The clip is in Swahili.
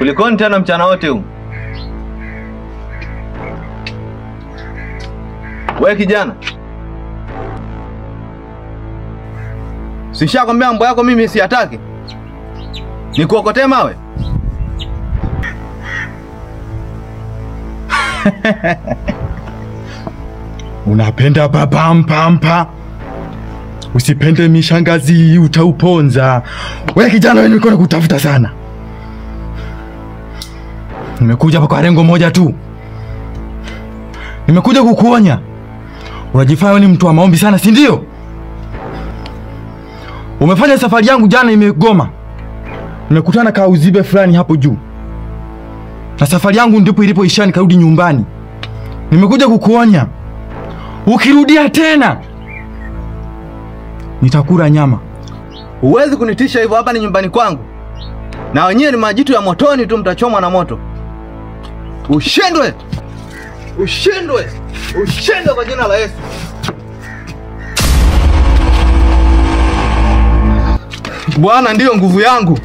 Kulikoni tena mchana wote huu? Wewe kijana, sishakwambia mambo yako mimi siyataki. Nikuokotee mawe? Unapenda baba mpampa. Usipende mishangazi, utauponza. Wewe kijana, wewe niko nakutafuta sana. Nimekuja hapa kwa lengo moja tu. Nimekuja kukuonya. Unajifanya wewe ni mtu wa maombi sana, si ndio? Umefanya safari yangu jana imegoma. Nimekutana kwa uzibe fulani hapo juu. Na safari yangu ndipo ilipoisha, nikarudi nyumbani. Nimekuja kukuonya. Ukirudia tena nitakula nyama. Huwezi kunitisha hivyo, hapa ni nyumbani kwangu. Na wenyewe ni majitu ya motoni tu, mtachomwa na moto. Ushindwe! Ushindwe! Ushindwe kwa jina la Yesu. Bwana ndiyo nguvu yangu.